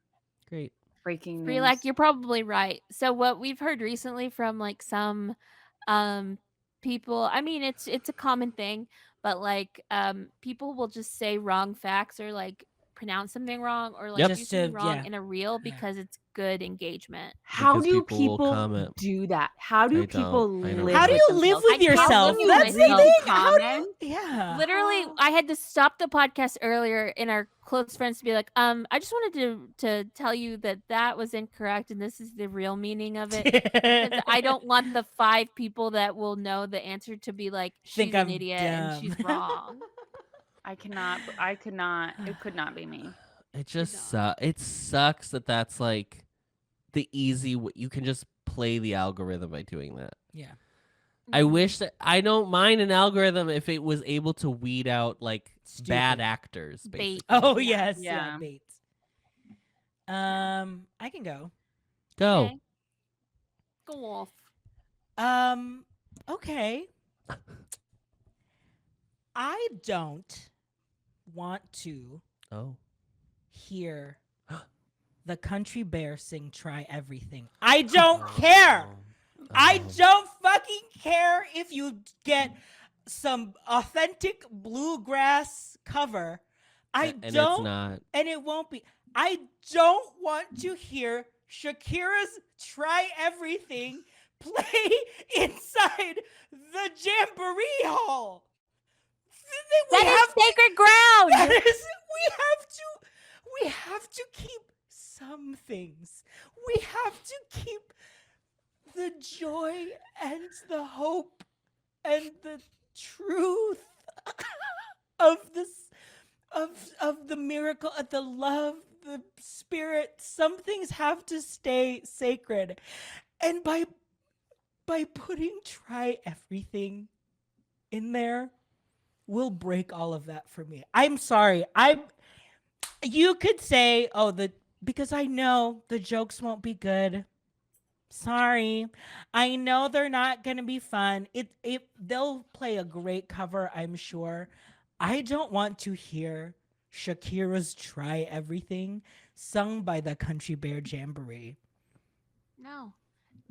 Great. breaking Free news. like you're probably right. So what we've heard recently from like some people, I mean it's a common thing, but like people will just say wrong facts or like pronounce something wrong or like Yep. do Just something to- wrong yeah. in a reel Yeah. because it's good engagement. How Because do people will people comment. do that? How do I people don't. I don't. live How do with you live themselves? with I can't yourself? live That's the myself. thing. How do Comment? yeah. Literally, I had to stop the podcast earlier in our close friends to be like, I just wanted to tell you that was incorrect and this is the real meaning of it. Because I don't want the 5 people that will know the answer to be like, she's Think an I'm idiot and she's dumb. wrong. I could not. It could not be me. It just don't. it sucks that that's like the easy you can just play the algorithm by doing that. Yeah. I Mhm. wish that I don't mind an algorithm if it was able to weed out like bad Stupid. actors. Bait. Basically. Oh Yeah. yes, yeah, Yeah. Bates. I can go. Go. Okay. Go off. Okay. I don't want to Oh. hear the country bear sing Try Everything. I don't care. I Oh. don't fucking care if you get some authentic bluegrass cover. I And it's don't, not. and it won't be. I don't want to hear Shakira's Try Everything play inside the Jamboree Hall. That is sacred ground. That is, we have to keep some things. We have to keep the joy and the hope and the truth of this of the miracle, of the love, the spirit. Some things have to stay sacred. And by putting Try Everything in there will break all of that for me. I'm sorry. You could say, because I know the jokes won't be good. Sorry. I know they're not going to be fun. They'll play a great cover, I'm sure. I don't want to hear Shakira's Try Everything sung by the Country Bear Jamboree. No.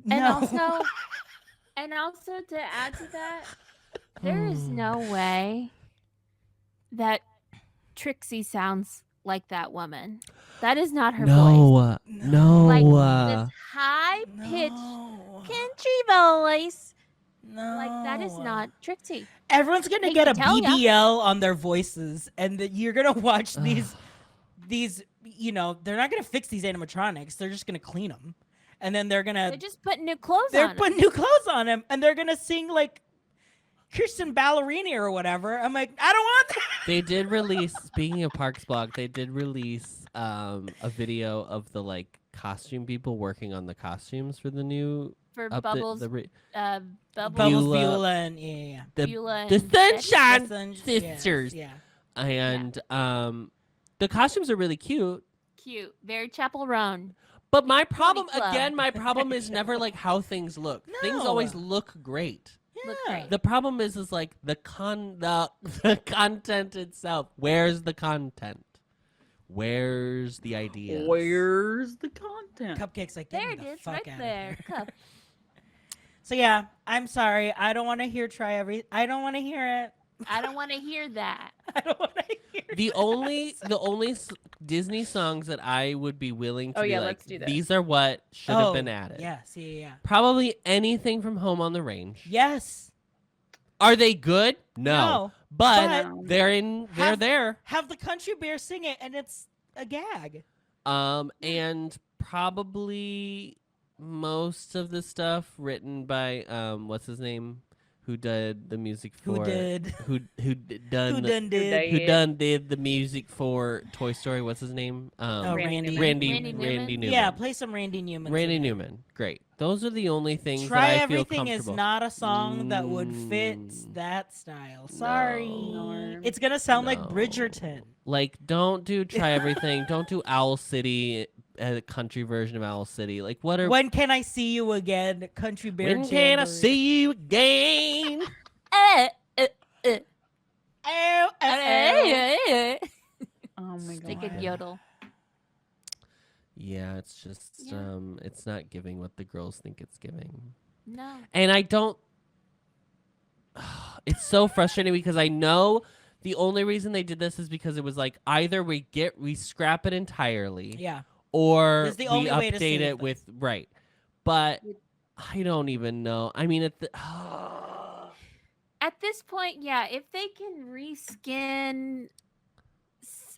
No. And also to add to that, there is no way that Trixie sounds like that woman. That is not her voice. No. No. Like this high pitched No. country voice. No. Like that is not Trixie. Everyone's gonna Hate get to a tell ya. BBL on their voices, and you're gonna watch these. They're not gonna fix these animatronics. They're just gonna clean them, and then they're They're just putting new clothes they're on. putting new clothes on him, and they're gonna sing like Kirsten Ballerini or whatever. I'm like, I don't want that. They did release. Speaking of Parks Blog, they did release a video of the like costume people working on the costumes for the new for up Bubbles, the Bubbles, Bubbles, Beulah- Beulah, and yeah. the, Beulah, the and Betty. Sunshine Yes, Sisters, Yeah. and the costumes are really cute. Cute, very Chapel Roan. But my problem Club. again, my problem is never like how things look. Things No. always look great. Look Yeah. great. The problem is like the content itself. Where's the content? Where's the ideas? Where's the content? Cupcakes like get There me it the is, fuck right outta there. here. Cup. So yeah, I'm sorry. I don't want to hear Try Everything. I don't want to hear it. I don't want to hear that. I don't want to hear The it. only Disney songs that I would be willing to Oh, be yeah, like, let's do this. these are what should have been added. Yes, yeah. Probably anything from Home on the Range. Yes. Are they good? No. But but- they're Have- there. Have the country bear sing it, and it's a gag. And probably most of the stuff written by what's his name who did the music Who for did? who done Who the, done did? who done did the music for Toy Story? What's his name? Oh, Randy Randy. Randy Newman. Yeah, play some Randy Newman. Randy Newman. Great. Those are the only things Try that I feel Everything is comfortable. not a song that would fit that style. Sorry. No. It's going to sound like No. Bridgerton. Like, don't do Try Everything. Don't do Owl City, a country version of Owl City. Like, what are When Can I See You Again? Country Bear when can I Jamboree. see you again? Ow, ow, ow. Oh my They god. could yodel. Yeah, it's just Yeah. it's not giving what the girls think it's giving. No. And I don't it's so frustrating because I know the only reason they did this is because it was like either we scrap it entirely Yeah. or That's the we only way to update save it them. with right. But I don't even know. I mean At this point, yeah, if they can reskin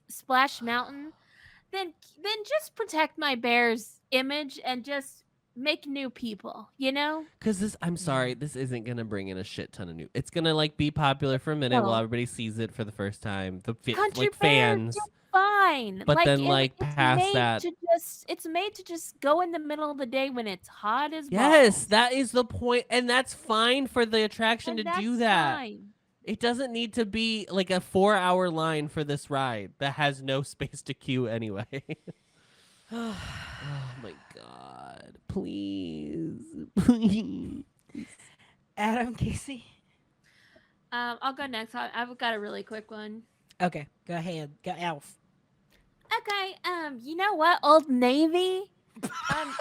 Splash Mountain, then just protect my bear's image and just make new people, you know? because this, I'm sorry, this isn't gonna bring in a shit ton of new. It's gonna like be popular for a minute while No. everybody sees it for the first time. The Country like Bear fans. did fine. But then, it- like, it's past made that- to it's made to just go in the middle of the day when it's hot as Yes, balls. that is the point, and that's fine for the attraction And to do that's that. fine. It doesn't need to be like a 4-hour line for this ride that has no space to queue anyway. Oh my god! Please, please. Adam, Casey. I'll go next. I've got a really quick one. Okay, go ahead. Go Alf. Okay, you know what, Old Navy?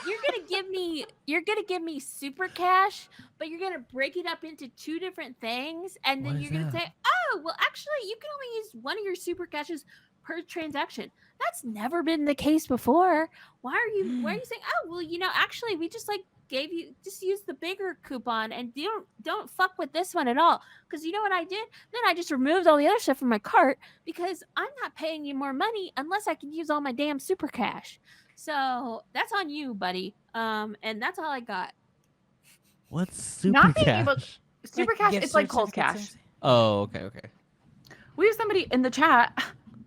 You're gonna give me super cash, but you're gonna break it up into two different things, and What then is you're gonna that? say, "Oh, well, actually, you can only use one of your super cashes per transaction." That's never been the case before. Why are you saying, "Oh, well, you know, actually, we just like gave you just use the bigger coupon and don't fuck with this one at all." Because you know what I did? Then I just removed all the other stuff from my cart because I'm not paying you more money unless I can use all my damn super cash. So that's on you, buddy. And that's all I got. What's super Not being cash? able- Super cash, gift it's like cold certificates cash. Oh, okay. We have somebody in the chat,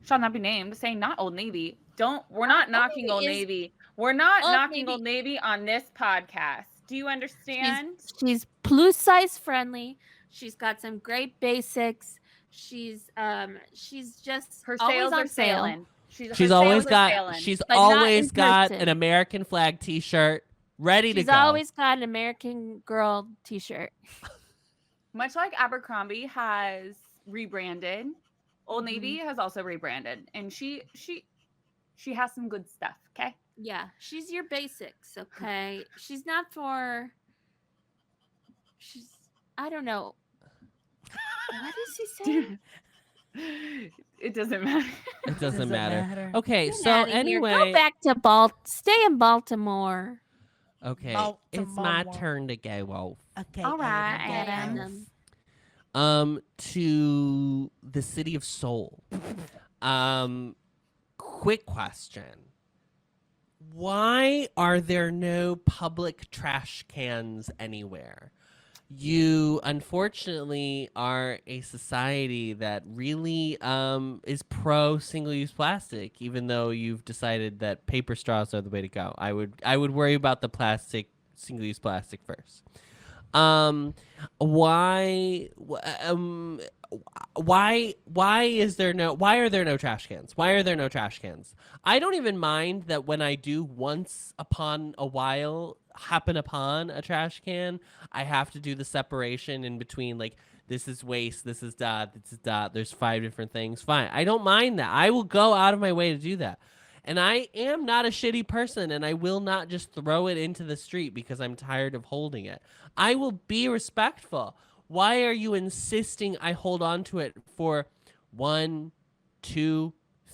shall not be named, saying not Old Navy. We're not Old knocking Navy Old is- Navy. We're not Old knocking Navy- Old Navy on this podcast. Do you understand? She's plus size friendly. She's got some great basics. She's just Her always sales on are sale. sailing. She's her always sales are got sailing. she's But not in always got person. an American flag T-shirt ready to She's go. always got an American Girl T-shirt. Much like Abercrombie has rebranded, Old Navy has also rebranded, and she has some good stuff. Okay, Yeah, she's your basics, okay? She's not for. She's. I don't know. What is he saying? it doesn't matter. It doesn't matter. matter. Okay, Get so outta here. anyway, Go back to Stay in Baltimore. okay, it's my Baltimore. turn to go, Wolf. Okay. All right, Adam. Adam. To the city of Seoul. Quick question. Why are there no public trash cans anywhere? You unfortunately are a society that really is pro single-use plastic, even though you've decided that paper straws are the way to go. I would worry about the single-use plastic first. Why are there no trash cans? Why are there no trash cans? I don't even mind that when I do once upon a while happen upon a trash can, I have to do the separation in between, like, this is waste, this is dot, there's 5 different things. Fine. I don't mind that. I will go out of my way to do that. And I am not a shitty person, and I will not just throw it into the street because I'm tired of holding it. I will be respectful. Why are you insisting I hold on to it for 1, 2,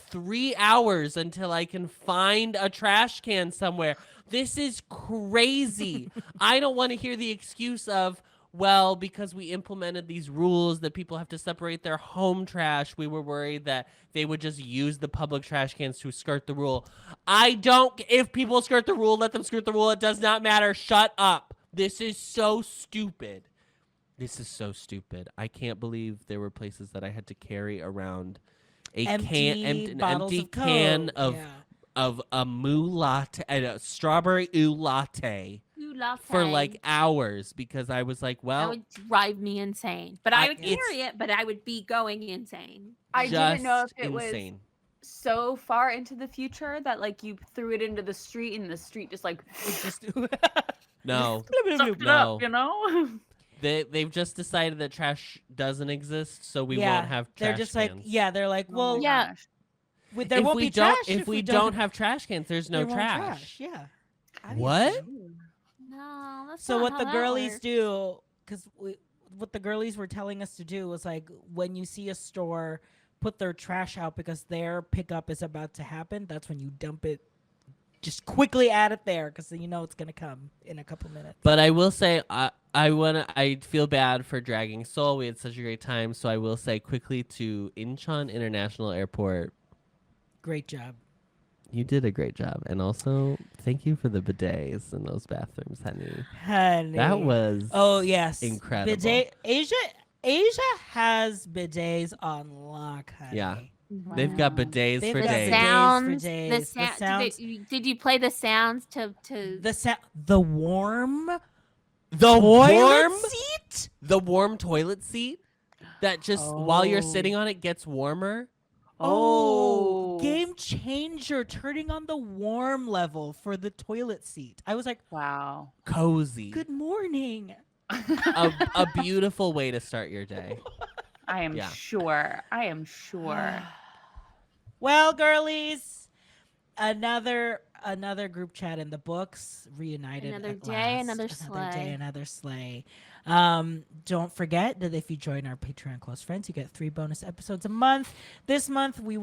3 hours until I can find a trash can somewhere? This is crazy. I don't want to hear the excuse of, well, because we implemented these rules that people have to separate their home trash, we were worried that they would just use the public trash cans to skirt the rule. If people skirt the rule, let them skirt the rule. It does not matter. Shut up. This is so stupid. This is so stupid. I can't believe there were places that I had to carry around an Bottles empty of can Coke. of a moo latte, a strawberry latte Ooh, latte. for like hours because I was like, That well, would drive me insane. But I would it's carry it, but I would be going insane. I didn't know if just it was insane. so far into the future that like you threw it into the street and the street just like Just No, sucked it No. up, you know? they've just decided that trash doesn't exist, so we Yeah, won't have trash they're just cans. like, yeah, they're like, Oh well, my yeah. gosh. there if won't we be don't, trash if we don't have trash cans, there's no there won't trash. Yeah. What? obviously. No, that's So not what how the that girlies works. do, because what the girlies were telling us to do was like when you see a store put their trash out because their pickup is about to happen, that's when you dump it. Just quickly add it there because you know it's gonna come in a couple minutes. But I will say, I feel bad for dragging Seoul. We had such a great time, so I will say quickly to Incheon International Airport, Great job. you did a great job, and also thank you for the bidets in those bathrooms, honey. Honey. That was Oh yes, incredible. Bidet Asia has bidets on lock, honey. Yeah. They've got bidets They've for got The days. bidets. sounds, days. the The sound. sounds- Did you play the sounds to? The warm The toilet warm, seat. the warm toilet seat that just while you're Oh. sitting on it gets warmer. Oh, game changer! Turning on the warm level for the toilet seat. I was like, Wow. Cozy. "Good morning." a beautiful way to start your day. I am Yeah. sure. I am sure. Well, girlies, another group chat in the books, reunited. Another at day, last. another day, sleigh. another sleigh. Don't forget that if you join our Patreon close friends, you get 3 bonus episodes a month. This month we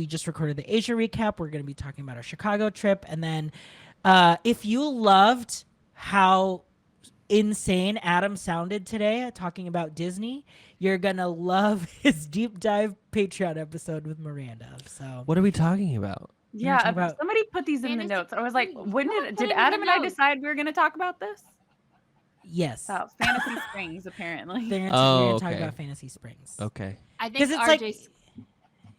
just recorded the Asia recap. We're going to be talking about our Chicago trip, and then if you loved how insane Adam sounded today talking about Disney, you're gonna love his deep dive Patreon episode with Miranda. So What are we talking about? Yeah, talk about- somebody put these in the Fantasy notes. I was like, Springs. when No, did put it in Adam the and I notes. decide we were going to talk about this? yes, About Fantasy Springs, apparently. we're Oh, gonna talk okay. about Fantasy Springs. Okay. I think Because it's RJ's.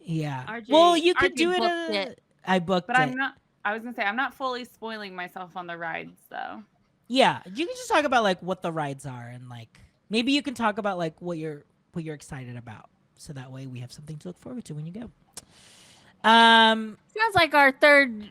Yeah. RJ Well, you could RJ do it. booked it. I booked But it. I'm not, I was going to say, I'm not fully spoiling myself on the rides, though. Yeah, you can just talk about like what the rides are and like maybe you can talk about like what you're excited about, so that way we have something to look forward to when you go. Sounds like our third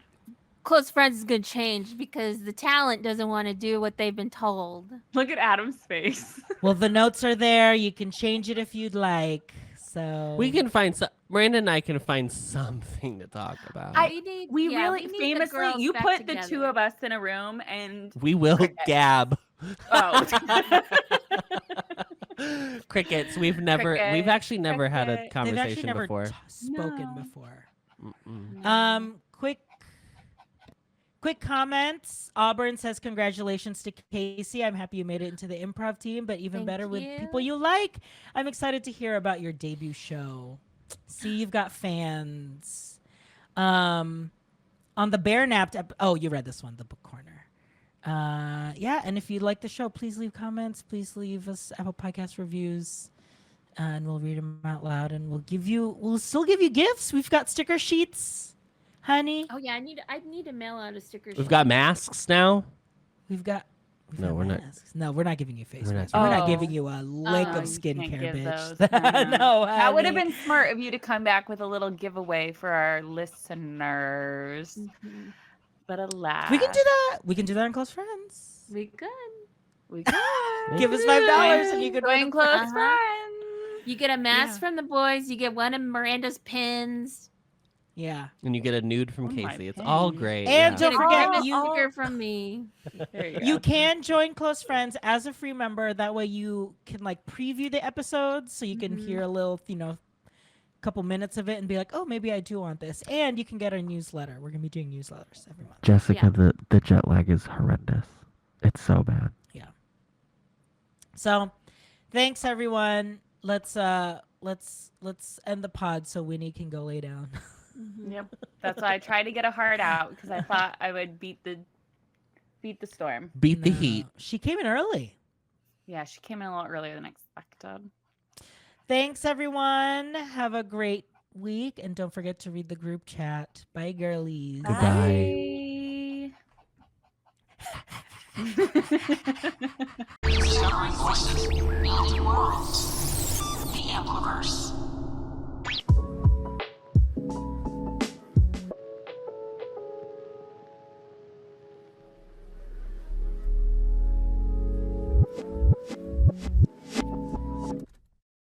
close friends is gonna change because the talent doesn't want to do what they've been told. Look at Adam's face. Well, the notes are there. You can change it if you'd like. So We can find Miranda and I can find something to talk about. We yeah, really need the famously, girls you back put the together. two of us in a room and we will gab. oh, Crickets. We've actually never had a Cricket. they've actually conversation never before. spoken No. before. Mm-mm. Quick comments. Auburn says congratulations to Casey. I'm happy you made it into the improv team, but even Thank better with you. people you like. I'm excited to hear about your debut show. See, you've got fans. On the Bear Napped oh, you read this one, the book corner. Yeah, and if you like the show, please leave comments. Please leave us Apple Podcast reviews. And we'll read them out loud, and we'll still give you gifts. We've got sticker sheets, honey. Oh yeah, I need to mail out a sticker. We've sheet. got masks now. We've got No, we're not. masks. No, we're not giving you face We're not masks. We're not Oh. giving you a lick Oh, of you can't skincare, give bitch. those. No, that would have honey. been smart of you to come back with a little giveaway for our listeners. Mhm. But alas, We can do that. We can do that in Close Friends. We good. We could. Give us $5 and you can join win close Uh-huh. friends. You get a mask Yeah. from the boys. You get one of Miranda's pins. Yeah. And you get a nude from Oh, my Casey. It's all pin. great. And yeah. don't Get a forget, Grimace you- sticker from me. There you You go. can join Close Friends as a free member. That way you can like preview the episodes so you can Mhm. hear a little, couple minutes of it and be like, oh, maybe I do want this. And you can get our newsletter. We're going to be doing newsletters every month. Jessica, Yeah. the jet lag is horrendous. It's so bad. So, thanks everyone. Let's end the pod so Winnie can go lay down. Mhm. Yep. That's why I tried to get a heart out because I thought I would beat the storm. Beat the No, heat. She came in early. Yeah, she came in a little earlier than expected. Thanks, everyone. Have a great week. And don't forget to read the group chat. Bye, girlies. Goodbye. Bye. Discovering voices, building worlds. The Ampliverse.